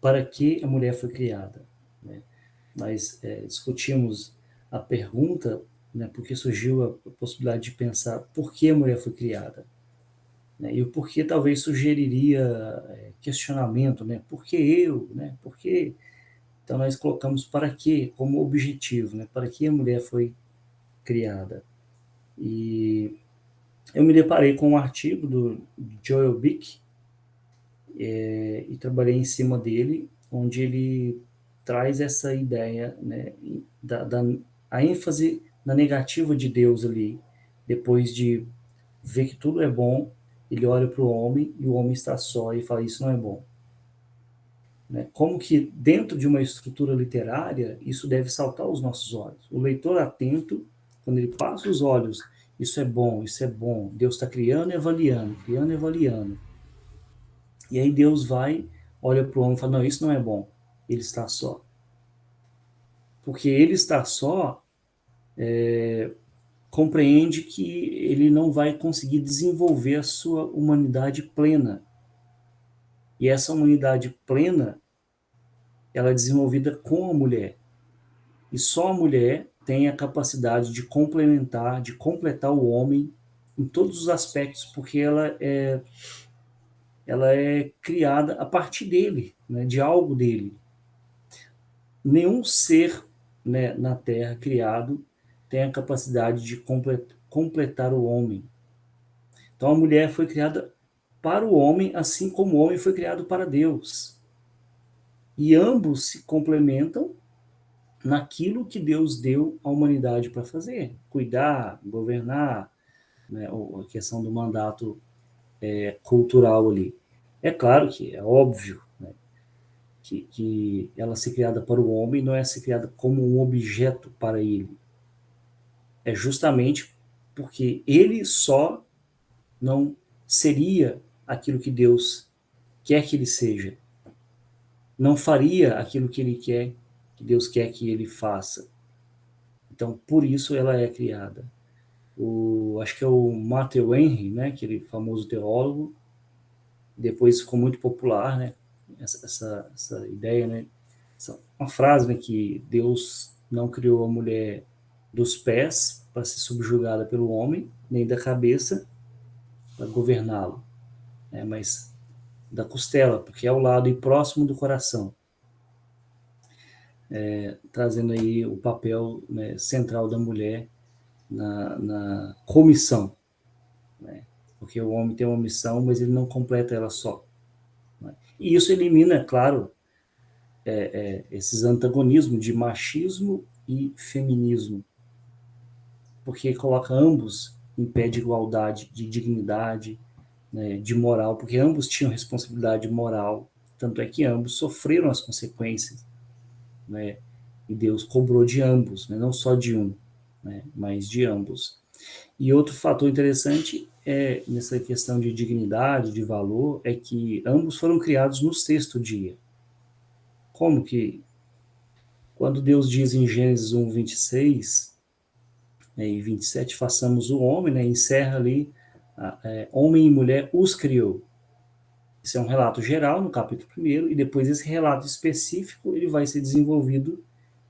para que a mulher foi criada. Né? Nós discutimos a pergunta, né, porque surgiu a possibilidade de pensar por que a mulher foi criada. Né, e o porquê talvez sugeriria questionamento, né? Por que eu? Né? Por que? Então nós colocamos para que como objetivo, né? Para que a mulher foi criada. E eu me deparei com um artigo do Joel Bick e trabalhei em cima dele, onde ele traz essa ideia, né, a ênfase na negativa de Deus ali, depois de ver que tudo é bom, ele olha para o homem e o homem está só e fala, isso não é bom. Né? Como que dentro de uma estrutura literária, isso deve saltar aos nossos olhos. O leitor atento, quando ele passa os olhos, isso é bom, Deus está criando e avaliando, criando e avaliando. E aí Deus vai, olha para o homem e fala, não, isso não é bom, ele está só. Porque ele está só, compreende que ele não vai conseguir desenvolver a sua humanidade plena. E essa humanidade plena, ela é desenvolvida com a mulher. E só a mulher tem a capacidade de complementar, de completar o homem em todos os aspectos, porque ela é criada a partir dele, né, de algo dele. Nenhum ser, né, na Terra criado tem a capacidade de completar o homem. Então a mulher foi criada para o homem, assim como o homem foi criado para Deus. E ambos se complementam naquilo que Deus deu à humanidade para fazer, cuidar, governar, né, a questão do mandato cultural ali. É claro que é óbvio, né, que ela ser criada para o homem não é ser criada como um objeto para ele. É justamente porque ele só não seria aquilo que Deus quer que ele seja. Não faria aquilo que ele quer, que Deus quer que ele faça. Então, por isso ela é criada. Acho que é o Matthew Henry, né, aquele famoso teólogo, depois ficou muito popular, né, essa ideia, né, uma frase, né, que Deus não criou a mulher dos pés para ser subjugada pelo homem, nem da cabeça para governá-lo, né, mas da costela, porque é o lado e próximo do coração, trazendo aí o papel, né, central da mulher na comissão, né, porque o homem tem uma missão, mas ele não completa ela só. Né? E isso elimina, claro, esses antagonismos de machismo e feminismo, porque coloca ambos em pé de igualdade, de dignidade, né, de moral, porque ambos tinham responsabilidade moral, tanto é que ambos sofreram as consequências, né, e Deus cobrou de ambos, né, não só de um, né, mas de ambos. E outro fator interessante nessa questão de dignidade, de valor, é que ambos foram criados no sexto dia. Como que Quando Deus diz em Gênesis 1, 26, né, e 27, façamos o homem, né, encerra ali, homem e mulher os criou. Isso é um relato geral no capítulo 1, e depois esse relato específico ele vai ser desenvolvido,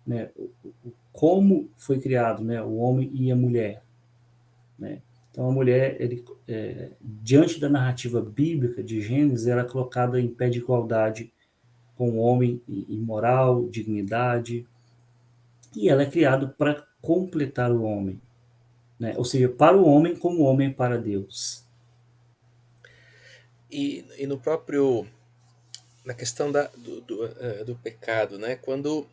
né, como foi criado, né, o homem e a mulher. Né? Então a mulher, diante da narrativa bíblica de Gênesis, ela é colocada em pé de igualdade com o homem em moral, dignidade, e ela é criada para completar o homem, né? Ou seja, para o homem como o homem para Deus. E no próprio, na questão do pecado, né? Quando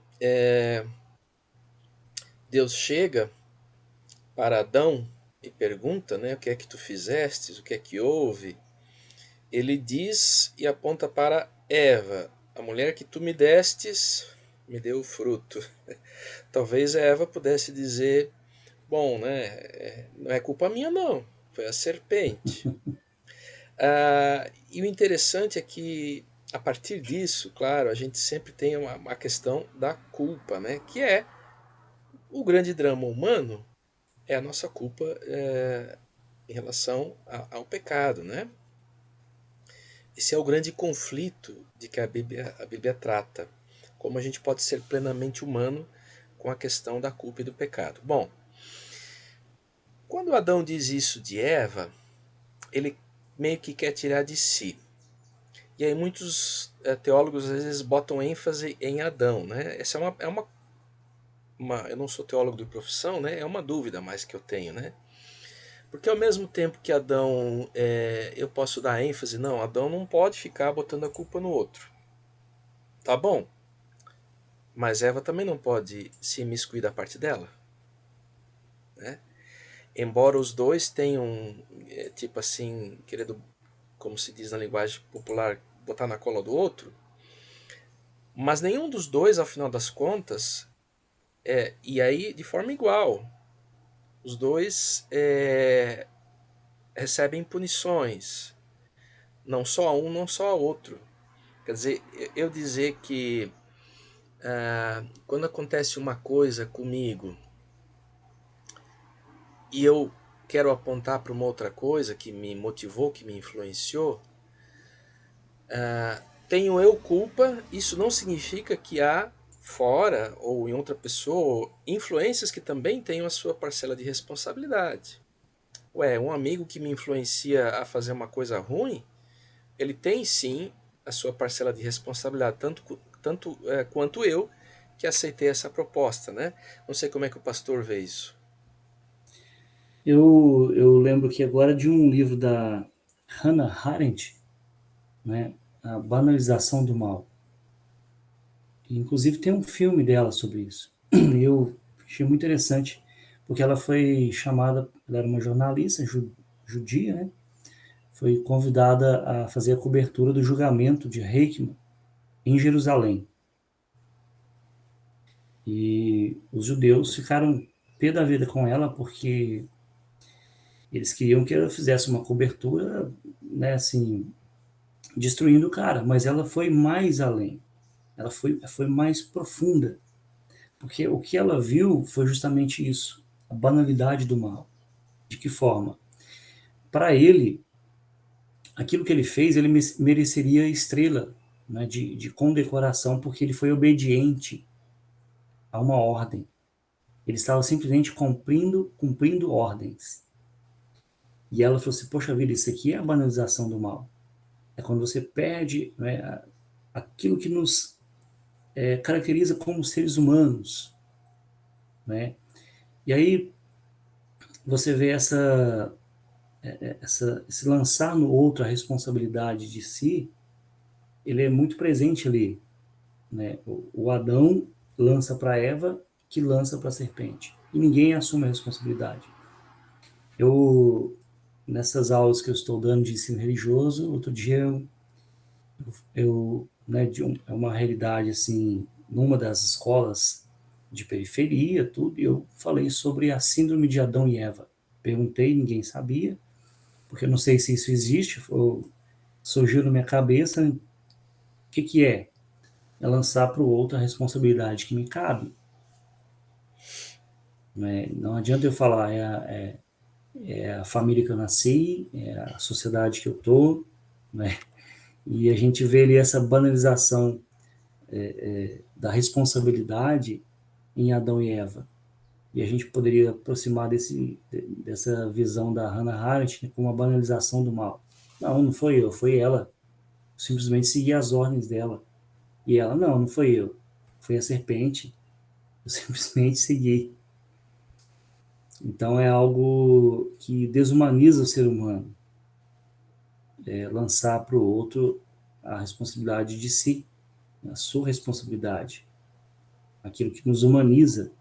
Deus chega para Adão e pergunta, né, o que é que tu fizestes, o que é que houve, ele diz e aponta para Eva, a mulher que tu me destes, me deu o fruto. Talvez Eva pudesse dizer, bom, né, não é culpa minha não, foi a serpente. E o interessante é que, a partir disso, claro, a gente sempre tem uma questão da culpa, né? Que é o grande drama humano, é a nossa culpa em relação ao pecado, né? Esse é o grande conflito de que a Bíblia trata. Como a gente pode ser plenamente humano com a questão da culpa e do pecado. Bom, quando Adão diz isso de Eva, ele meio que quer tirar de si. E aí muitos teólogos às vezes botam ênfase em Adão, né? Essa eu não sou teólogo de profissão, né? É uma dúvida mais que eu tenho, né? Porque ao mesmo tempo que Adão, eu posso dar ênfase, não, Adão não pode ficar botando a culpa no outro. Tá bom, mas Eva também não pode se imiscuir da parte dela, né? Embora os dois tenham, tipo assim, querendo, como se diz na linguagem popular, botar na cola do outro, mas nenhum dos dois, ao final das contas, e aí de forma igual, os dois recebem punições, não só a um, não só a outro. Quer dizer, eu dizer que quando acontece uma coisa comigo e eu quero apontar para uma outra coisa que me motivou, que me influenciou, tenho eu culpa, isso não significa que há fora ou em outra pessoa influências que também tenham a sua parcela de responsabilidade. Ué, um amigo que me influencia a fazer uma coisa ruim, ele tem sim a sua parcela de responsabilidade, tanto quanto eu que aceitei essa proposta, né? Não sei como é que o pastor vê isso. Eu lembro que agora de um livro da Hannah Arendt, né, A Banalização do Mal. Inclusive tem um filme dela sobre isso. E eu achei muito interessante, porque ela foi chamada, ela era uma jornalista judia, né? Foi convidada a fazer a cobertura do julgamento de Eichmann em Jerusalém. E os judeus ficaram pé da vida com ela porque eles queriam que ela fizesse uma cobertura, né, assim, destruindo o cara, mas ela foi mais além. Ela foi mais profunda, porque o que ela viu foi justamente isso, a banalidade do mal. De que forma? Para ele, aquilo que ele fez, ele mereceria estrela, né, de condecoração, porque ele foi obediente a uma ordem. Ele estava simplesmente cumprindo ordens. E ela falou assim: poxa vida, isso aqui é a banalização do mal. É quando você perde, né, aquilo que nos caracteriza como seres humanos. Né? E aí você vê esse lançar no outro a responsabilidade de si, ele é muito presente ali. Né? O Adão lança para Eva, que lança para a serpente. E ninguém assume a responsabilidade. Eu, nessas aulas que eu estou dando de ensino religioso, outro dia né, é uma realidade assim, numa das escolas de periferia, tudo, e eu falei sobre a síndrome de Adão e Eva. Perguntei, ninguém sabia, porque eu não sei se isso existe, surgiu na minha cabeça, o que que é? é lançar para o outro a responsabilidade que me cabe. Né? Não adianta eu falar, é a família que eu nasci, é a sociedade que eu tô, né? E a gente vê ali essa banalização da responsabilidade em Adão e Eva. E a gente poderia aproximar dessa visão da Hannah Arendt, né, como uma banalização do mal. Não, não foi eu, foi ela. Eu simplesmente segui as ordens dela. E ela, não, não foi eu. Foi a serpente. Eu simplesmente segui. Então é algo que desumaniza o ser humano, lançar para o outro a responsabilidade de si, a sua responsabilidade, aquilo que nos humaniza,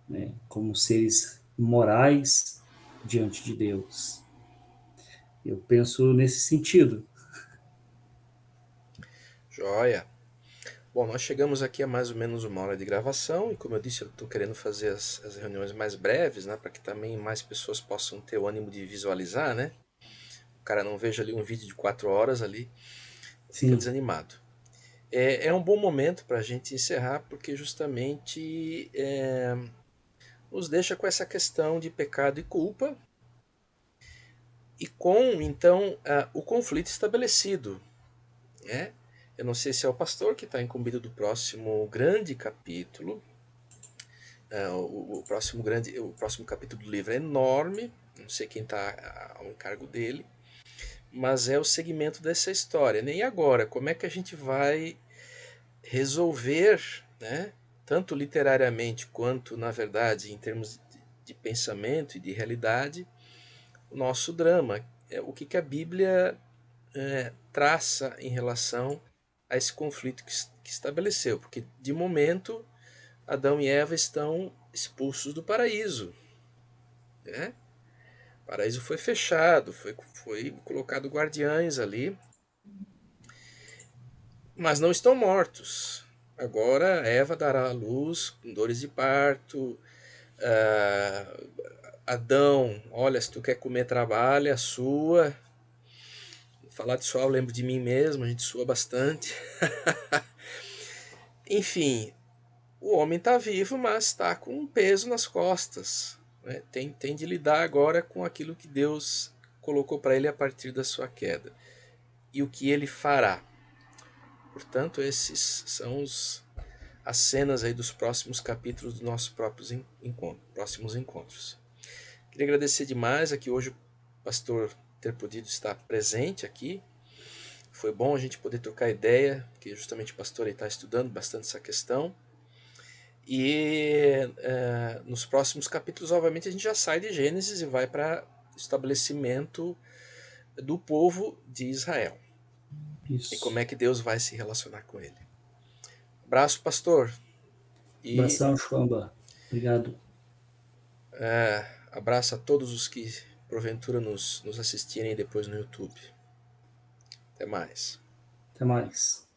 né, como seres morais diante de Deus. Eu penso nesse sentido. Joia. Bom, nós chegamos aqui a mais ou menos 1 hora de gravação e como eu disse, eu estou querendo fazer as reuniões mais breves, né, para que também mais pessoas possam ter o ânimo de visualizar, né? O cara não veja ali um vídeo de 4 horas ali, fica Sim, desanimado. É um bom momento para a gente encerrar porque justamente nos deixa com essa questão de pecado e culpa e com então o conflito estabelecido, né? Eu não sei se é o pastor que está incumbido do próximo grande capítulo. O próximo capítulo do livro é enorme, não sei quem está ao encargo dele, mas é o segmento dessa história. Né? E agora, como é que a gente vai resolver, né, tanto literariamente quanto, na verdade, em termos de pensamento e de realidade, o nosso drama? O que a Bíblia traça em relação a esse conflito que estabeleceu? Porque, de momento, Adão e Eva estão expulsos do paraíso. Né? O paraíso foi fechado, foi colocado guardiães ali, mas não estão mortos. Agora Eva dará à luz com dores de parto. ah, Adão, olha, se tu quer comer, trabalha, sua. Falar de suar, eu lembro de mim mesmo, a gente sua bastante. Enfim, o homem está vivo, mas está com um peso nas costas. Né? Tem de lidar agora com aquilo que Deus colocou para ele a partir da sua queda. E o que ele fará. Portanto, esses são as cenas aí dos próximos capítulos dos nossos próximos encontros. Queria agradecer demais aqui hoje o pastor ter podido estar presente aqui. Foi bom a gente poder trocar ideia, porque justamente o pastor está estudando bastante essa questão. E nos próximos capítulos, obviamente, a gente já sai de Gênesis e vai para o estabelecimento do povo de Israel. E como isso. é que Deus vai se relacionar com ele. Abraço, pastor. E Abração, Chuamba. Obrigado. abraço a todos os que porventura nos assistirem depois no YouTube. Até mais. Até mais.